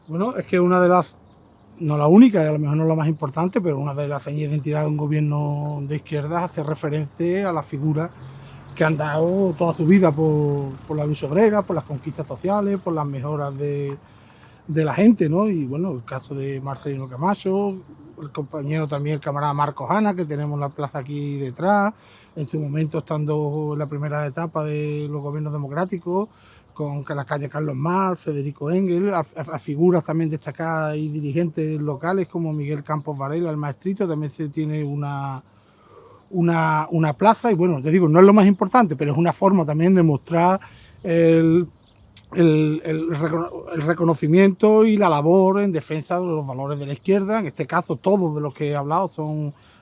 Bueno, es que una de las, no la única y a lo mejor no la más importante, pero una de las señas de identidad de un gobierno de izquierdas hace referencia a las figuras que han dado toda su vida por la lucha obrera, por las conquistas sociales, por las mejoras de la gente, ¿no? Y bueno, el caso de Marcelino Camacho, el compañero también, el camarada Marcos Ana, que tenemos la plaza aquí detrás, en su momento estando en la primera etapa de los gobiernos democráticos, con la calle Carlos Marx, Federico Engel, a figuras también destacadas y dirigentes locales como Miguel Campos Varela, el maestrito, también se tiene una plaza y bueno, te digo, no es lo más importante, pero es una forma también de mostrar el, el reconocimiento y la labor en defensa de los valores de la izquierda. En este caso, todos de los que he hablado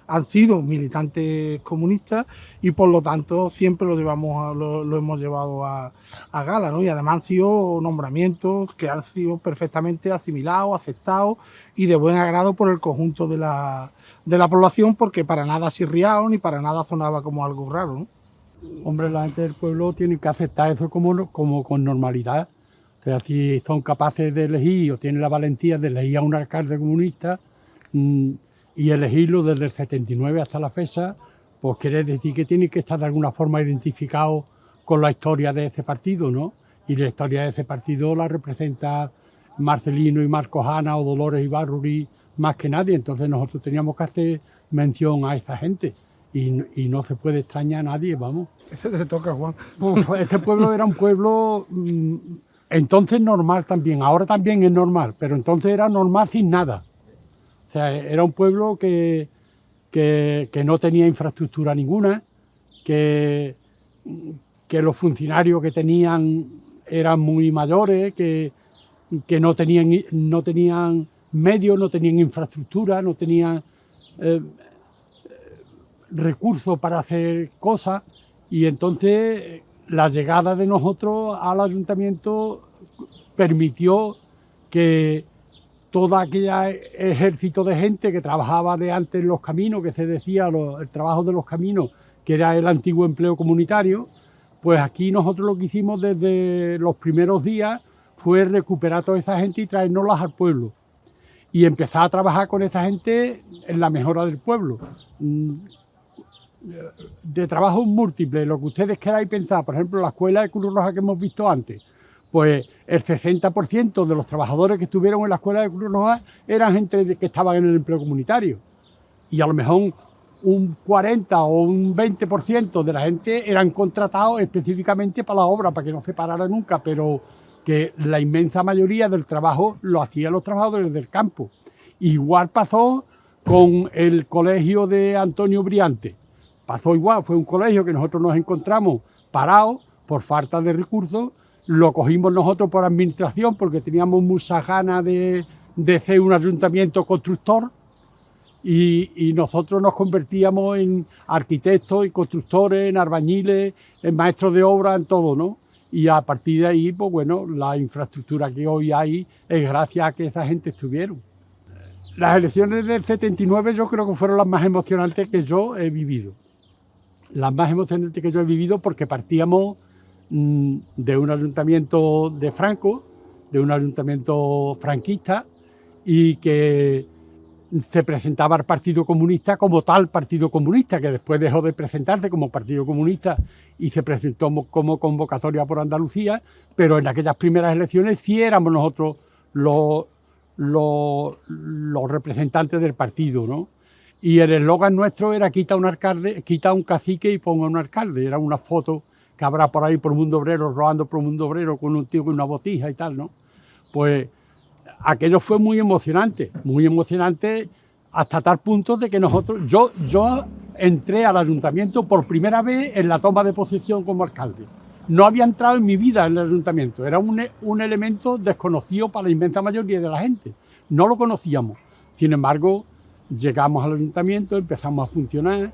han sido militantes comunistas y por lo tanto siempre lo hemos llevado a gala, ¿no? Y además han sido nombramientos que han sido perfectamente asimilados, aceptados y de buen agrado por el conjunto de la población, porque para nada chirriado ni para nada sonaba como algo raro, ¿no? Hombre, la gente del pueblo tiene que aceptar eso como con normalidad. O sea, si son capaces de elegir o tienen la valentía de elegir a un alcalde comunista y elegirlo desde el 79 hasta la fecha, pues quiere decir que tiene que estar de alguna forma identificado con la historia de ese partido, ¿no? Y la historia de ese partido la representa Marcelino y Marcos Ana o Dolores Ibárruri más que nadie. Entonces nosotros teníamos que hacer mención a esa gente. Y no se puede extrañar a nadie, vamos. Ese te toca, Juan. Este pueblo era un pueblo entonces normal también, ahora también es normal, pero entonces era normal sin nada. O sea, era un pueblo que no tenía infraestructura ninguna, que los funcionarios que tenían eran muy mayores, que no tenían medios, no tenían infraestructura, no tenían recursos para hacer cosas, y entonces la llegada de nosotros al ayuntamiento permitió que todo aquel ejército de gente que trabajaba de antes en los caminos, que se decía el trabajo de los caminos, que era el antiguo empleo comunitario, pues aquí nosotros lo que hicimos desde los primeros días fue recuperar a toda esa gente y traérnoslas al pueblo. Y empezar a trabajar con esa gente en la mejora del pueblo. De trabajo múltiple, lo que ustedes queráis pensar. Por ejemplo, la escuela de Cruz Roja que hemos visto antes, pues el 60% de los trabajadores que estuvieron en la escuela de Cruz Roja eran gente que estaba en el empleo comunitario, y a lo mejor un 40 o un 20% de la gente eran contratados específicamente para la obra, para que no se parara nunca, pero que la inmensa mayoría del trabajo lo hacían los trabajadores del campo. Igual pasó con el colegio de Antonio Briante. Pasó igual, fue un colegio que nosotros nos encontramos parados por falta de recursos, lo cogimos nosotros por administración porque teníamos mucha ganas de ser un ayuntamiento constructor, y nosotros nos convertíamos en arquitectos y constructores, en albañiles, en maestros de obra, en todo, ¿no? Y a partir de ahí, pues bueno, la infraestructura que hoy hay es gracias a que esa gente estuvieron. Las elecciones del 79 yo creo que fueron las más emocionantes que yo he vivido. Las más emocionantes que yo he vivido porque partíamos de un ayuntamiento de Franco, de un ayuntamiento franquista, y que se presentaba al Partido Comunista como tal Partido Comunista, que después dejó de presentarse como Partido Comunista y se presentó como convocatoria por Andalucía, pero en aquellas primeras elecciones sí éramos nosotros los representantes del partido, ¿no? Y el eslogan nuestro era quita un cacique y ponga un alcalde. Era una foto que habrá por ahí por Mundo Obrero, rodando por Mundo Obrero con un tío con una botija y tal, ¿no? Pues aquello fue muy emocionante hasta tal punto de que nosotros, yo entré al ayuntamiento por primera vez en la toma de posesión como alcalde. No había entrado en mi vida en el ayuntamiento, era un elemento desconocido para la inmensa mayoría de la gente, no lo conocíamos. Sin embargo, llegamos al ayuntamiento, empezamos a funcionar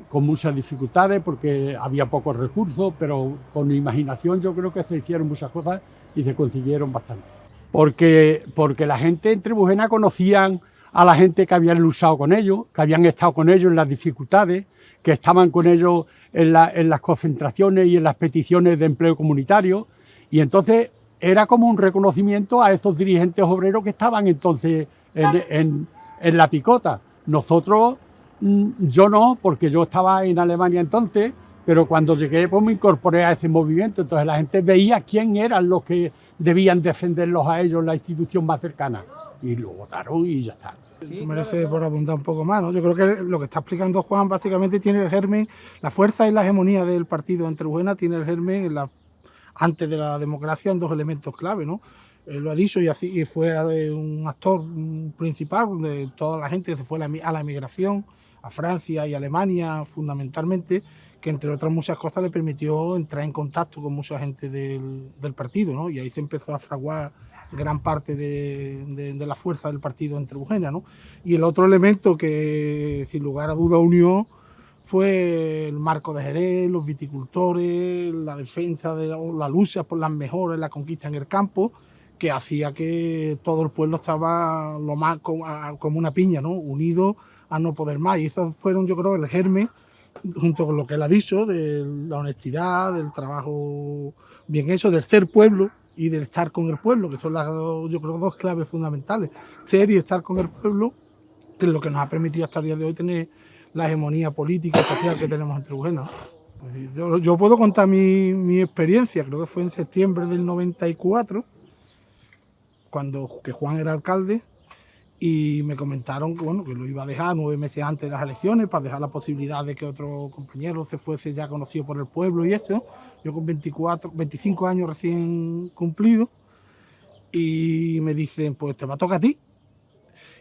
con muchas dificultades porque había pocos recursos, pero con imaginación yo creo que se hicieron muchas cosas y se consiguieron bastante. Porque la gente en Trebujena conocían a la gente que habían luchado con ellos, que habían estado con ellos en las dificultades, que estaban con ellos en las concentraciones y en las peticiones de empleo comunitario, y entonces era como un reconocimiento a esos dirigentes obreros que estaban entonces en la picota. Nosotros, yo no, porque yo estaba en Alemania entonces, pero cuando llegué pues me incorporé a ese movimiento, entonces la gente veía quién eran los que debían defenderlos a ellos, la institución más cercana, y lo votaron y ya está. Sí, merece por abundar un poco más, ¿no? Yo creo que lo que está explicando Juan básicamente tiene el germen, la fuerza y la hegemonía del partido en Trebujena tiene el germen antes de la democracia en dos elementos clave, ¿no? Lo ha dicho y así y fue un actor principal de toda la gente que se fue a la emigración, a Francia y Alemania fundamentalmente, que entre otras muchas cosas le permitió entrar en contacto con mucha gente del partido, ¿no? Y ahí se empezó a fraguar gran parte de la fuerza del partido en Trebujena, ¿no? Y el otro elemento que sin lugar a duda unió fue el marco de Jerez, los viticultores, la defensa de la lucha por las mejoras, la conquista en el campo, que hacía que todo el pueblo estaba lo más como una piña, ¿no? Unido a no poder más. Y esos fueron, yo creo, el germen, junto con lo que él ha dicho, de la honestidad, del trabajo bien hecho, del ser pueblo y del estar con el pueblo, que son yo creo, dos claves fundamentales. Ser y estar con el pueblo, que es lo que nos ha permitido hasta el día de hoy tener la hegemonía política y social que tenemos en Trebujena. Pues yo puedo contar mi experiencia, creo que fue en septiembre del 94, que Juan era alcalde, y me comentaron que, bueno, que lo iba a dejar 9 meses antes de las elecciones para dejar la posibilidad de que otro compañero se fuese ya conocido por el pueblo y eso. Yo con 25 años recién cumplidos, y me dicen, pues te va a tocar a ti.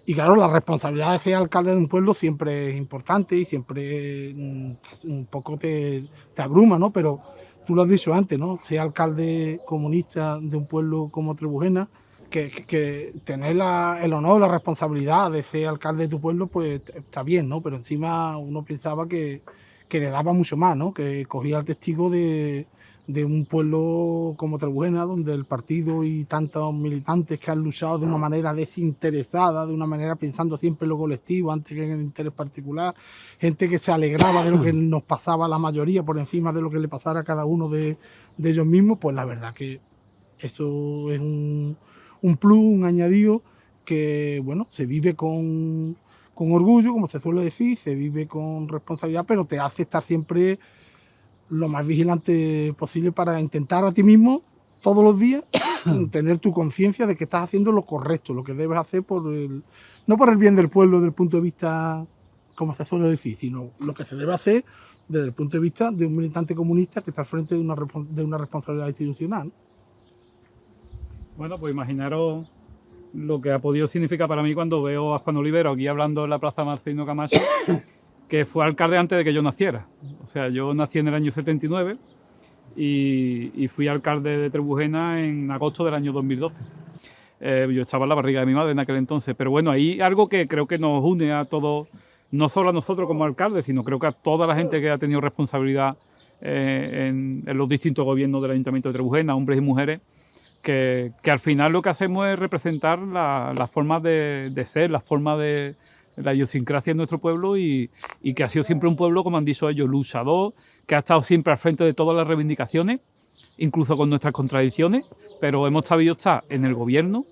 Y claro, la responsabilidad de ser alcalde de un pueblo siempre es importante y siempre un poco te abruma, ¿no? Pero tú lo has dicho antes, ¿no? Ser alcalde comunista de un pueblo como Trebujena, que tener el honor, la responsabilidad de ser alcalde de tu pueblo, pues está bien, ¿no? Pero encima uno pensaba que le daba mucho más, ¿no? Que cogía el testigo de un pueblo como Trebujena, donde el partido y tantos militantes que han luchado de una manera desinteresada, de una manera pensando siempre en lo colectivo antes que en el interés particular, gente que se alegraba de lo que nos pasaba a la mayoría por encima de lo que le pasara a cada uno de ellos mismos, pues la verdad que eso es un plus, un añadido que, bueno, se vive con orgullo, como se suele decir, se vive con responsabilidad, pero te hace estar siempre lo más vigilante posible para intentar a ti mismo todos los días tener tu conciencia de que estás haciendo lo correcto, lo que debes hacer no por el bien del pueblo desde el punto de vista, como se suele decir, sino lo que se debe hacer desde el punto de vista de un militante comunista que está al frente de una responsabilidad institucional. Bueno, pues imaginaros lo que ha podido significar para mí cuando veo a Juan Olivero aquí hablando en la Plaza Marcelino Camacho, que fue alcalde antes de que yo naciera. O sea, yo nací en el año 79 y fui alcalde de Trebujena en agosto del año 2012. Yo estaba en la barriga de mi madre en aquel entonces, pero bueno, hay algo que creo que nos une a todos, no solo a nosotros como alcaldes, sino creo que a toda la gente que ha tenido responsabilidad en los distintos gobiernos del Ayuntamiento de Trebujena, hombres y mujeres, que al final lo que hacemos es representar la forma de ser, la forma de la idiosincrasia en nuestro pueblo y que ha sido siempre un pueblo, como han dicho ellos, luchador, que ha estado siempre al frente de todas las reivindicaciones, incluso con nuestras contradicciones, pero hemos sabido estar en el gobierno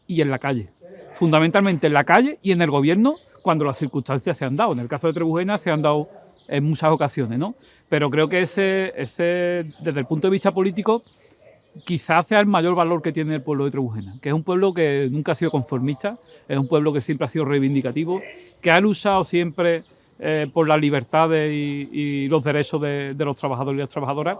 y en la calle. Fundamentalmente en la calle y en el gobierno cuando las circunstancias se han dado. En el caso de Trebujena se han dado en muchas ocasiones, ¿no? Pero creo que ese desde el punto de vista político, quizás sea el mayor valor que tiene el pueblo de Trebujena, que es un pueblo que nunca ha sido conformista, es un pueblo que siempre ha sido reivindicativo, que ha luchado siempre por las libertades y los derechos de los trabajadores y las trabajadoras,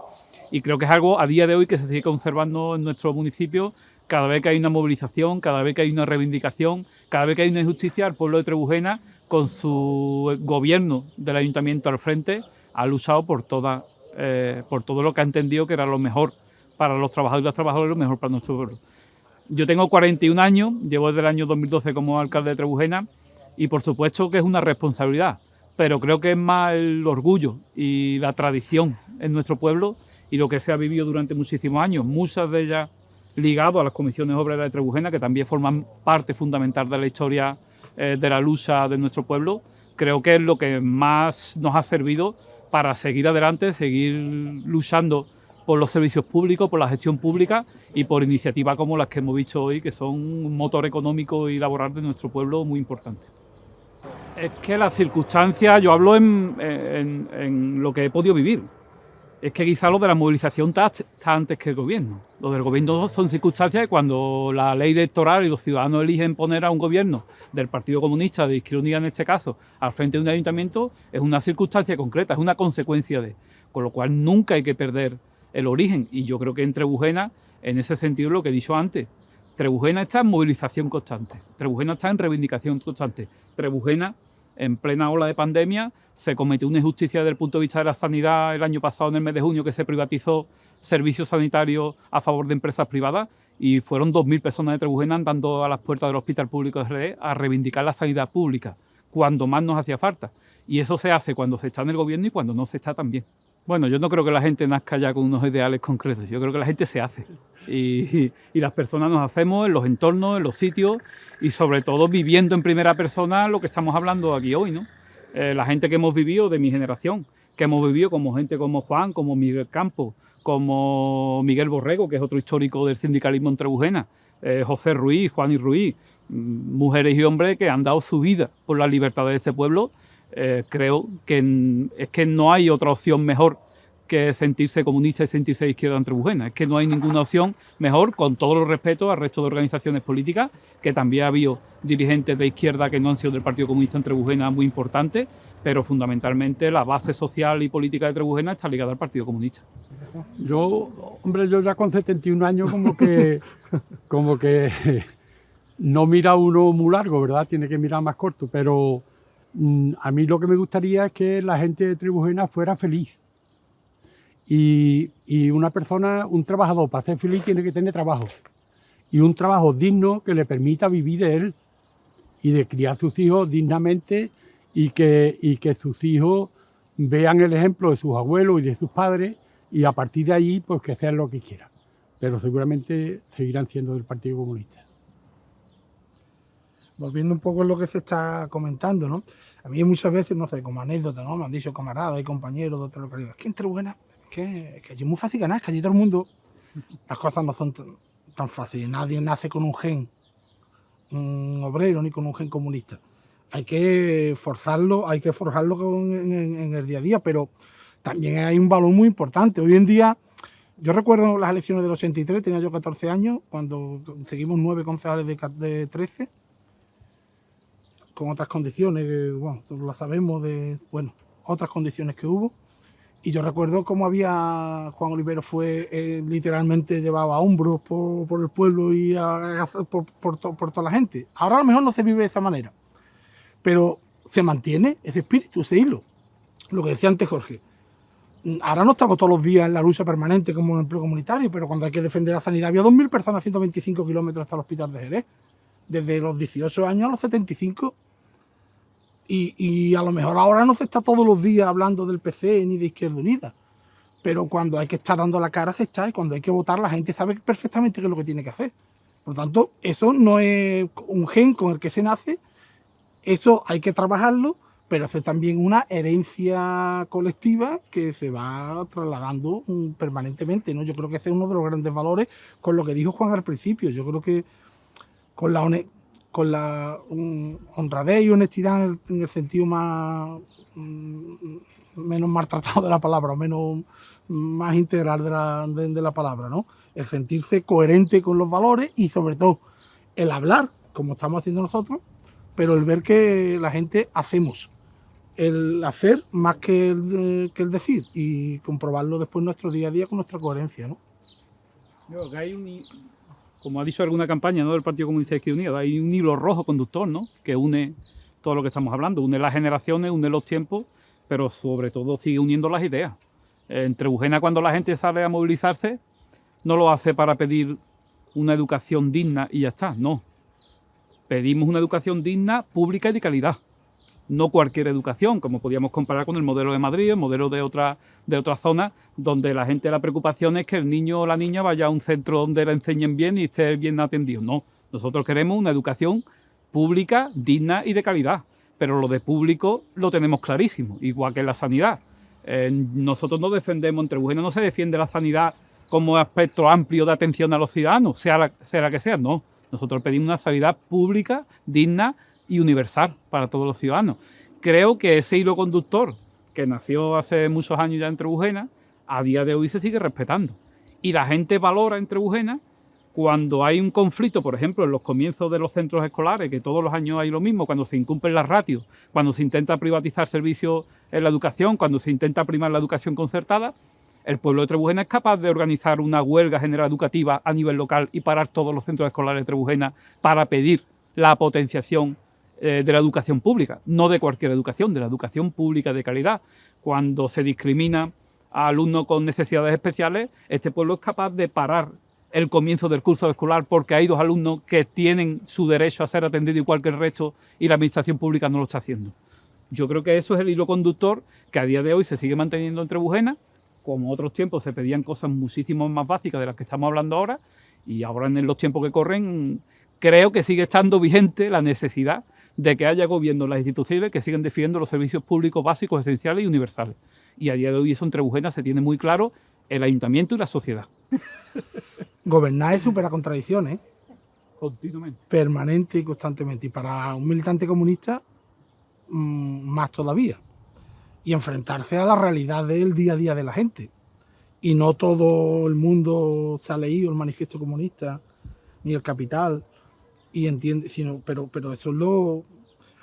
y creo que es algo a día de hoy que se sigue conservando en nuestro municipio. Cada vez que hay una movilización, cada vez que hay una reivindicación, cada vez que hay una injusticia, el pueblo de Trebujena, con su gobierno del ayuntamiento al frente, ha luchado por todo lo que ha entendido que era lo mejor para los trabajadores y las trabajadoras, lo mejor para nuestro pueblo. Yo tengo 41 años, llevo desde el año 2012 como alcalde de Trebujena y por supuesto que es una responsabilidad, pero creo que es más el orgullo y la tradición en nuestro pueblo y lo que se ha vivido durante muchísimos años, muchas de ellas ligadas a las comisiones obreras de Trebujena, que también forman parte fundamental de la historia de la lucha de nuestro pueblo. Creo que es lo que más nos ha servido para seguir adelante, seguir luchando por los servicios públicos, por la gestión pública y por iniciativas como las que hemos visto hoy, que son un motor económico y laboral de nuestro pueblo muy importante. Es que las circunstancias, yo hablo en lo que he podido vivir. Es que quizá lo de la movilización está antes que el gobierno. Lo del gobierno son circunstancias que cuando la ley electoral y los ciudadanos eligen poner a un gobierno del Partido Comunista, de Izquierda Unida en este caso, al frente de un ayuntamiento, es una circunstancia concreta, es una consecuencia de. Con lo cual nunca hay que perder el origen. Y yo creo que en Trebujena, en ese sentido, lo que he dicho antes, Trebujena está en movilización constante, Trebujena está en reivindicación constante, Trebujena, en plena ola de pandemia, se cometió una injusticia desde el punto de vista de la sanidad el año pasado, en el mes de junio, que se privatizó servicios sanitarios a favor de empresas privadas y fueron 2.000 personas de Trebujena andando a las puertas del Hospital Público de Jerez a reivindicar la sanidad pública, cuando más nos hacía falta. Y eso se hace cuando se está en el gobierno y cuando no se está también. Bueno, yo no creo que la gente nazca ya con unos ideales concretos, yo creo que la gente se hace. Y las personas nos hacemos en los entornos, en los sitios y sobre todo viviendo en primera persona lo que estamos hablando aquí hoy, ¿no? La gente que hemos vivido de mi generación, que hemos vivido como gente como Juan, como Miguel Campos, como Miguel Borrego, que es otro histórico del sindicalismo en Trebujena, José Ruiz, Juan y Ruiz, mujeres y hombres que han dado su vida por la libertad de este pueblo. Creo que es que no hay otra opción mejor que sentirse comunista y sentirse de izquierda en Trebujena. Es que no hay ninguna opción mejor, con todo el respeto al resto de organizaciones políticas, que también ha habido dirigentes de izquierda que no han sido del Partido Comunista en Trebujena muy importantes, pero fundamentalmente la base social y política de Trebujena está ligada al Partido Comunista. Yo ya con 71 años como que no mira uno muy largo, ¿verdad? Tiene que mirar más corto, pero a mí lo que me gustaría es que la gente de Trebujena fuera feliz. Y una persona, un trabajador, para ser feliz tiene que tener trabajo. Y un trabajo digno que le permita vivir de él y de criar a sus hijos dignamente y que sus hijos vean el ejemplo de sus abuelos y de sus padres y a partir de ahí pues que sean lo que quieran. Pero seguramente seguirán siendo del Partido Comunista. Volviendo un poco a lo que se está comentando, ¿no? A mí muchas veces, no sé, como anécdota, ¿no? Me han dicho camaradas y compañeros de otras localidades, es que en Trebujena, es que allí es muy fácil ganar, es que allí todo el mundo, las cosas no son tan fáciles, nadie nace con un gen obrero ni con un gen comunista. Hay que forzarlo, hay que forjarlo en el día a día, pero también hay un valor muy importante. Hoy en día, yo recuerdo las elecciones del 83, tenía yo 14 años, cuando conseguimos 9 concejales de 13, con otras condiciones, bueno, las sabemos otras condiciones que hubo. Y yo recuerdo cómo Juan Olivero fue, literalmente llevaba hombros por el pueblo y por toda la gente. Ahora a lo mejor no se vive de esa manera, pero se mantiene ese espíritu, ese hilo. Lo que decía antes Jorge. Ahora no estamos todos los días en la lucha permanente como en el empleo comunitario, pero cuando hay que defender la sanidad había 2.000 personas a 125 kilómetros hasta el hospital de Jerez, desde los 18 años a los 75. Y a lo mejor ahora no se está todos los días hablando del PC ni de Izquierda Unida, pero cuando hay que estar dando la cara se está, y cuando hay que votar la gente sabe perfectamente qué es lo que tiene que hacer. Por lo tanto, eso no es un gen con el que se nace, eso hay que trabajarlo, pero es también una herencia colectiva que se va trasladando permanentemente, ¿no? Yo creo que ese es uno de los grandes valores, con lo que dijo Juan al principio. Yo creo que con la honradez y honestidad en el sentido menos maltratado de la palabra, o más integral de la palabra, ¿no? El sentirse coherente con los valores y sobre todo el hablar, como estamos haciendo nosotros, pero el ver que la gente hacemos, el hacer más que el decir y comprobarlo después en nuestro día a día con nuestra coherencia, ¿no? Yo creo que hay como ha dicho alguna campaña, ¿no?, del Partido Comunista de Izquierda Unida, hay un hilo rojo conductor, ¿no?, que une todo lo que estamos hablando, une las generaciones, une los tiempos, pero sobre todo sigue uniendo las ideas. En Trebujena, cuando la gente sale a movilizarse, no lo hace para pedir una educación digna y ya está, no. Pedimos una educación digna, pública y de calidad. No cualquier educación, como podíamos comparar con el modelo de Madrid, el modelo de otra zona, donde la gente, la preocupación es que el niño o la niña vaya a un centro donde le enseñen bien y esté bien atendido. No, nosotros queremos una educación pública, digna y de calidad, pero lo de público lo tenemos clarísimo, igual que en la sanidad. Nosotros no defendemos, en Trebujena no se defiende la sanidad como aspecto amplio de atención a los ciudadanos, sea la que sea, no. Nosotros pedimos una sanidad pública, digna y universal para todos los ciudadanos. Creo que ese hilo conductor, que nació hace muchos años ya en Trebujena, a día de hoy se sigue respetando. Y la gente valora en Trebujena cuando hay un conflicto, por ejemplo, en los comienzos de los centros escolares, que todos los años hay lo mismo, cuando se incumplen las ratios, cuando se intenta privatizar servicios en la educación, cuando se intenta primar la educación concertada, el pueblo de Trebujena es capaz de organizar una huelga general educativa a nivel local y parar todos los centros escolares de Trebujena para pedir la potenciación de la educación pública, no de cualquier educación, de la educación pública de calidad. Cuando se discrimina a alumnos con necesidades especiales, este pueblo es capaz de parar el comienzo del curso escolar porque hay 2 alumnos que tienen su derecho a ser atendidos igual que el resto y la administración pública no lo está haciendo. Yo creo que eso es el hilo conductor que a día de hoy se sigue manteniendo en Trebujena. Como otros tiempos se pedían cosas muchísimo más básicas de las que estamos hablando ahora, y ahora en los tiempos que corren creo que sigue estando vigente la necesidad de que haya gobierno en las instituciones que sigan defendiendo los servicios públicos básicos, esenciales y universales. Y a día de hoy eso en Trebujena se tiene muy claro el ayuntamiento y la sociedad. Gobernar es superar contradicciones. Continuamente. Permanente y constantemente. Y para un militante comunista, más todavía. Y enfrentarse a la realidad del día a día de la gente. Y no todo el mundo se ha leído el manifiesto comunista ni el Capital y entiende, pero eso es lo...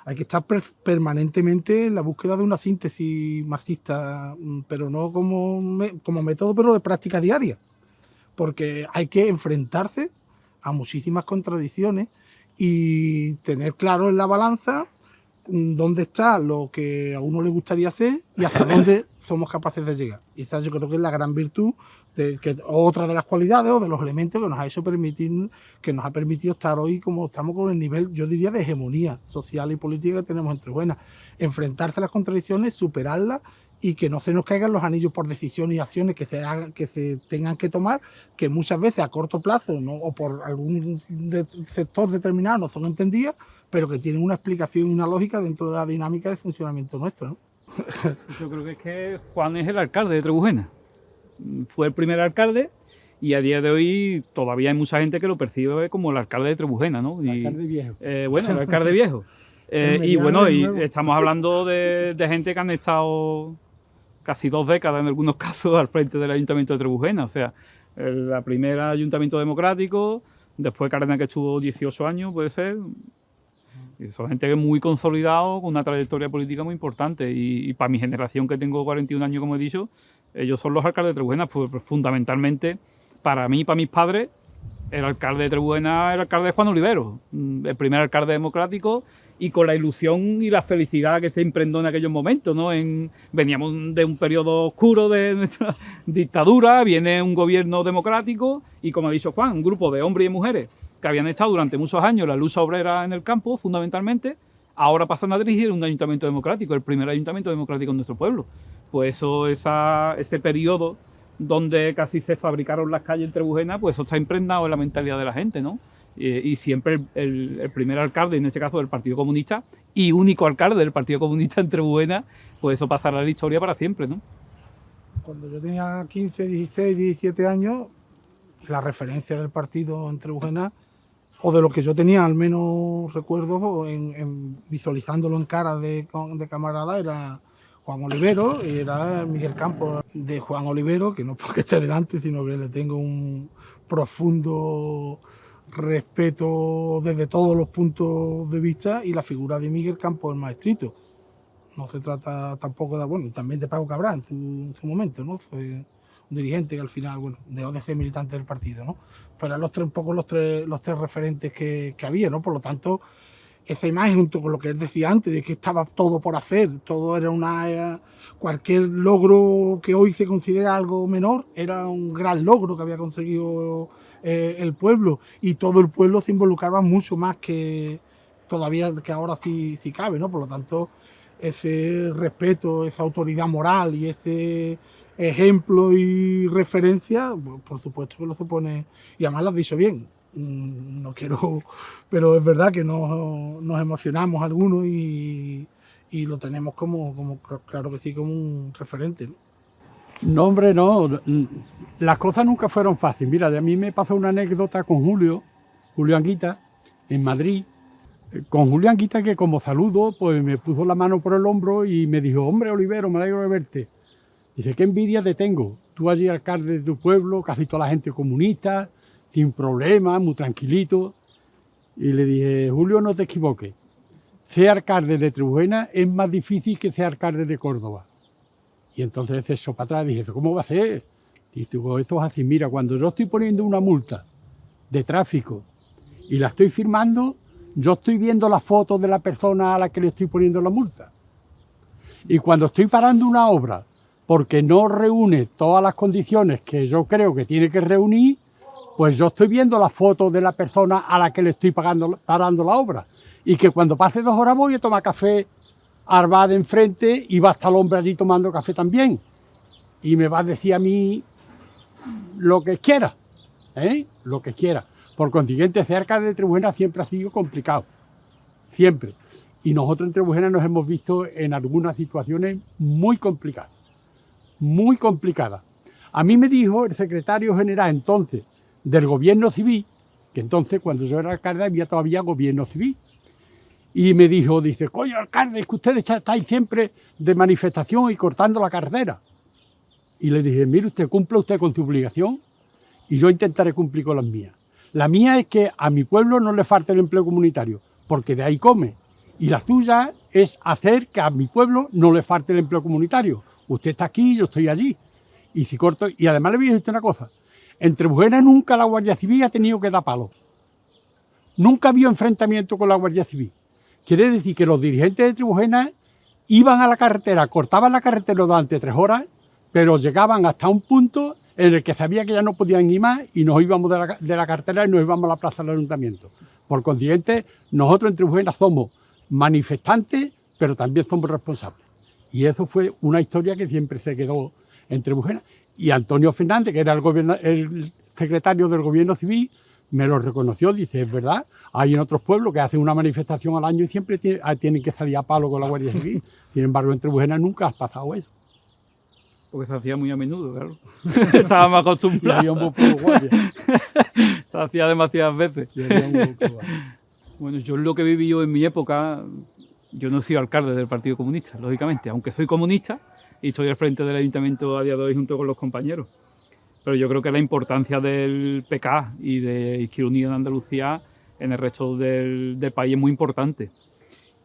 Hay que estar permanentemente en la búsqueda de una síntesis marxista, pero no como método, pero de práctica diaria. Porque hay que enfrentarse a muchísimas contradicciones y tener claro en la balanza dónde está lo que a uno le gustaría hacer y hasta dónde somos capaces de llegar. Y esa yo creo que es la gran virtud, otra de las cualidades o de los elementos que nos ha hecho que nos ha permitido estar hoy como estamos con el nivel, yo diría, de hegemonía social y política que tenemos en Trebujena. Enfrentarse a las contradicciones, superarlas y que no se nos caigan los anillos por decisiones y acciones que se tengan que tomar, que muchas veces a corto plazo o por algún sector determinado no son entendidas, pero que tienen una explicación y una lógica dentro de la dinámica de funcionamiento nuestro, ¿no? Yo creo que es que Juan es el alcalde de Trebujena. Fue el primer alcalde y a día de hoy todavía hay mucha gente que lo percibe como el alcalde de Trebujena, ¿no? El alcalde viejo. Bueno, el alcalde viejo. Y bueno, y estamos hablando de gente que han estado casi 2 décadas en algunos casos al frente del Ayuntamiento de Trebujena. O sea, la primera Ayuntamiento Democrático, después Cárdenas, que estuvo 18 años, puede ser. Y son gente muy consolidado, con una trayectoria política muy importante. Y para mi generación, que tengo 41 años, como he dicho, ellos son los alcaldes de Trebujena. Fundamentalmente, para mí y para mis padres, el alcalde de Trebujena era el alcalde de Juan Olivero, el primer alcalde democrático, y con la ilusión y la felicidad que se impregnó en aquellos momentos, ¿no? Veníamos de un periodo oscuro de nuestra dictadura, viene un gobierno democrático y, como ha dicho Juan, un grupo de hombres y mujeres que habían estado durante muchos años la lucha obrera en el campo, fundamentalmente, ahora pasan a dirigir un ayuntamiento democrático, el primer ayuntamiento democrático en nuestro pueblo. Pues ese periodo donde casi se fabricaron las calles en Trebujena, pues eso está impregnado en la mentalidad de la gente, ¿no? Y siempre el primer alcalde, en este caso del Partido Comunista, y único alcalde del Partido Comunista en Trebujena, pues eso pasará a la historia para siempre, ¿no? Cuando yo tenía 15, 16, 17 años, la referencia del partido en Trebujena, o de lo que yo tenía al menos recuerdo, visualizándolo en cara de camarada, era Juan Olivero y era Miguel Campos. De Juan Olivero, que no porque esté delante, sino que le tengo un profundo respeto desde todos los puntos de vista, y la figura de Miguel Campos, el maestrito. No se trata tampoco de, bueno, también de Paco Cabral en su momento, ¿no? Fue un dirigente que al final, bueno, dejó de ser militante del partido, ¿no? Fueron un poco los tres referentes que había, ¿no? Por lo tanto, esa imagen, junto con lo que él decía antes, de que estaba todo por hacer, todo era cualquier logro que hoy se considera algo menor, era un gran logro que había conseguido el pueblo, y todo el pueblo se involucraba mucho más que todavía, que ahora sí cabe, ¿no? Por lo tanto, ese respeto, esa autoridad moral y ese ejemplo y referencia, por supuesto que lo supone, y además lo has dicho bien. No quiero, pero es verdad que nos emocionamos algunos y lo tenemos como claro que sí, como un referente, ¿no? No, hombre, no. Las cosas nunca fueron fáciles. Mira, a mí me pasó una anécdota con Julio Anguita, en Madrid. Con Julio Anguita, que como saludo, pues me puso la mano por el hombro y me dijo: hombre, Olivero, me alegro de verte. Dice: qué envidia te tengo. Tú allí alcalde de tu pueblo, casi toda la gente comunista, sin problemas, muy tranquilito. Y le dije: Julio, no te equivoques. Ser alcalde de Trebujena es más difícil que ser alcalde de Córdoba. Y entonces se echó para atrás y dije: ¿cómo va a ser? Dice: pues eso es así. Mira, cuando yo estoy poniendo una multa de tráfico y la estoy firmando, yo estoy viendo la foto de la persona a la que le estoy poniendo la multa. Y cuando estoy parando una obra porque no reúne todas las condiciones que yo creo que tiene que reunir, pues yo estoy viendo la foto de la persona a la que le estoy parando la obra. Y que cuando pase 2 horas voy a tomar café al bar de enfrente y va a estar el hombre allí tomando café también. Y me va a decir a mí lo que quiera, lo que quiera. Por consiguiente, ser alcalde de Trebujena siempre ha sido complicado, siempre. Y nosotros en Trebujena nos hemos visto en algunas situaciones muy complicadas, muy complicadas. A mí me dijo el secretario general entonces del gobierno civil, que entonces cuando yo era alcalde había todavía gobierno civil, y me dijo, dice: coño, alcalde, es que ustedes estáis siempre de manifestación y cortando la carretera. Y le dije: mire usted, cumpla usted con su obligación y yo intentaré cumplir con las mías. La mía es que a mi pueblo no le falte el empleo comunitario, porque de ahí come. Y la suya es hacer que a mi pueblo no le falte el empleo comunitario. Usted está aquí, yo estoy allí. Y si corto, y además le voy a decir una cosa: en Trebujena nunca la Guardia Civil ha tenido que dar palo. Nunca había enfrentamiento con la Guardia Civil. Quiere decir que los dirigentes de Trebujena iban a la carretera, cortaban la carretera durante 3 horas, pero llegaban hasta un punto en el que sabía que ya no podían ir más y nos íbamos de la carretera y nos íbamos a la plaza del ayuntamiento. Por consiguiente, nosotros en Trebujena somos manifestantes, pero también somos responsables. Y eso fue una historia que siempre se quedó en Trebujena. Y Antonio Fernández, que era el secretario del gobierno civil, me lo reconoció. Dice: es verdad, hay en otros pueblos que hacen una manifestación al año y siempre tienen que salir a palo con la Guardia Civil. Sin embargo, en Trebujena nunca ha pasado eso. Porque se hacía muy a menudo, claro. Estábamos acostumbrados. Y había un poco guardia. Se hacía demasiadas veces. Y había un poco guardia. Bueno, yo lo que he vivido en mi época, yo no he sido alcalde del Partido Comunista, lógicamente, aunque soy comunista y estoy al frente del ayuntamiento a día de hoy junto con los compañeros. Pero yo creo que la importancia del PK y de Izquierda Unida en Andalucía en el resto del país es muy importante.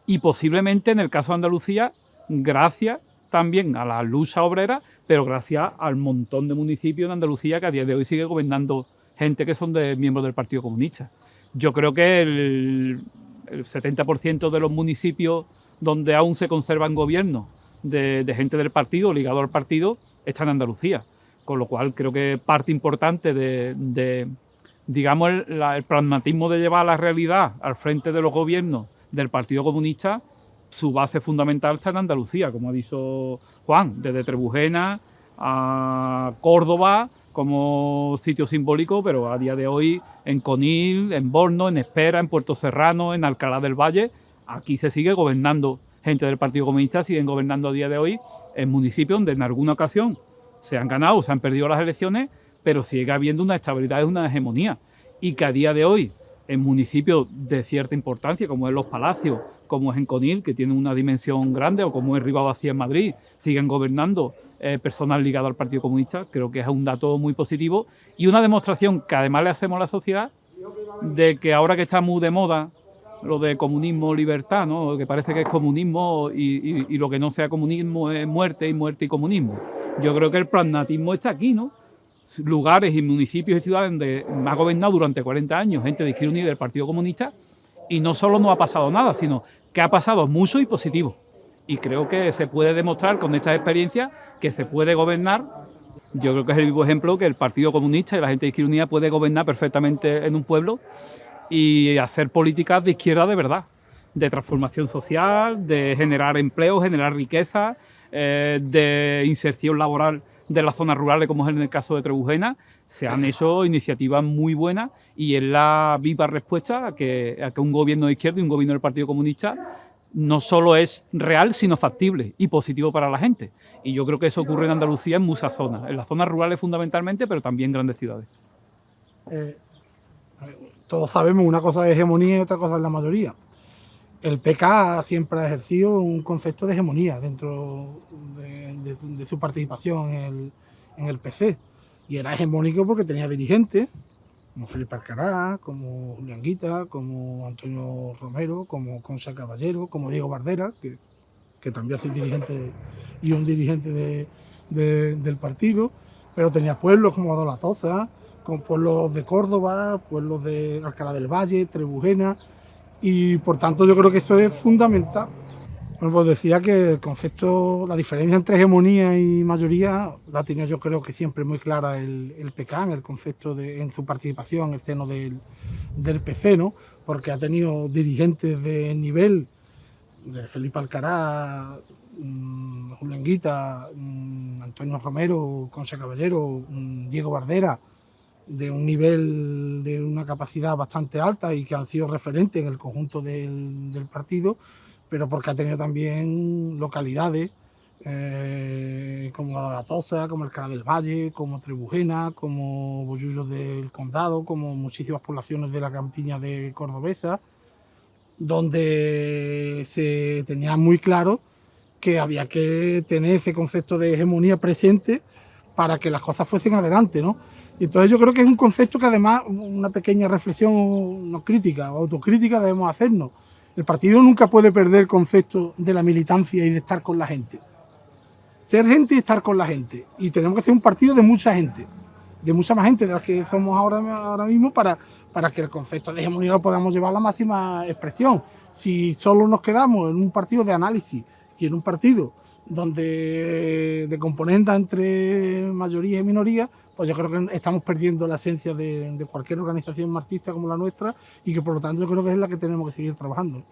Y posiblemente en el caso de Andalucía, gracias también a la lucha obrera, pero gracias al montón de municipios en Andalucía que a día de hoy sigue gobernando gente que son miembros del Partido Comunista. Yo creo que el 70% de los municipios donde aún se conservan gobiernos de gente del partido, ligado al partido, está en Andalucía. Con lo cual creo que parte importante digamos, el pragmatismo de llevar la realidad al frente de los gobiernos del Partido Comunista, su base fundamental está en Andalucía, como ha dicho Juan, desde Trebujena a Córdoba como sitio simbólico, pero a día de hoy en Conil, en Borno, en Espera, en Puerto Serrano, en Alcalá del Valle, aquí se sigue gobernando. Gente del Partido Comunista siguen gobernando a día de hoy en municipios donde en alguna ocasión se han ganado, se han perdido las elecciones, pero sigue habiendo una estabilidad y una hegemonía. Y que a día de hoy, en municipios de cierta importancia, como es Los Palacios, como es en Conil, que tiene una dimensión grande, o como es Ribadavia en Madrid, siguen gobernando personas ligadas al Partido Comunista. Creo que es un dato muy positivo y una demostración que además le hacemos a la sociedad de que ahora que está muy de moda lo de comunismo, libertad, ¿no? Que parece que es comunismo y lo que no sea comunismo es muerte y comunismo. Yo creo que el pragmatismo está aquí, ¿no? Lugares y municipios y ciudades donde ha gobernado durante 40 años gente de Izquierda Unida y del Partido Comunista, y no solo no ha pasado nada, sino que ha pasado mucho y positivo. Y creo que se puede demostrar con estas experiencias que se puede gobernar. Yo creo que es el vivo ejemplo que el Partido Comunista y la gente de Izquierda Unida puede gobernar perfectamente en un pueblo y hacer políticas de izquierda de verdad, de transformación social, de generar empleo, generar riqueza, de inserción laboral de las zonas rurales, como es en el caso de Trebujena. Se han hecho iniciativas muy buenas y es la viva respuesta a que un gobierno de izquierda y un gobierno del Partido Comunista no solo es real, sino factible y positivo para la gente. Y yo creo que eso ocurre en Andalucía en muchas zonas, en las zonas rurales fundamentalmente, pero también en grandes ciudades. Todos sabemos, una cosa es hegemonía y otra cosa es la mayoría. El PK siempre ha ejercido un concepto de hegemonía dentro de su participación en el PC. Y era hegemónico porque tenía dirigentes como Felipe Alcaraz, como Julián Guita, como Antonio Romero, como Concha Caballero, como Diego Bardera, que también es un dirigente del partido. Pero tenía pueblos como Adolatoza, con pueblos de Córdoba, pueblos de Alcalá del Valle, Trebujena, y por tanto yo creo que eso es fundamental. Bueno, pues decía que el concepto, la diferencia entre hegemonía y mayoría la tenía yo creo que siempre muy clara el PK en el concepto en su participación en el seno del PC, ¿no? Porque ha tenido dirigentes de nivel, de Felipe Alcaraz, Julián Guita, Antonio Romero, Concha Caballero, Diego Bardera, de un nivel, de una capacidad bastante alta y que han sido referentes en el conjunto del partido, pero porque ha tenido también localidades como La Toza, como Alcalá del Valle, como Trebujena, como Bollullos del Condado, como muchísimas poblaciones de la campiña de Cordobesa, donde se tenía muy claro que había que tener ese concepto de hegemonía presente para que las cosas fuesen adelante, ¿no? Y entonces yo creo que es un concepto que además una pequeña reflexión no crítica o autocrítica debemos hacernos. El partido nunca puede perder el concepto de la militancia y de estar con la gente. Ser gente y estar con la gente. Y tenemos que ser un partido de mucha gente, de mucha más gente de las que somos ahora mismo para que el concepto de hegemonía lo podamos llevar a la máxima expresión. Si solo nos quedamos en un partido de análisis y en un partido donde de componentes entre mayoría y minoría, pues yo creo que estamos perdiendo la esencia de cualquier organización marxista como la nuestra y que por lo tanto yo creo que es la que tenemos que seguir trabajando.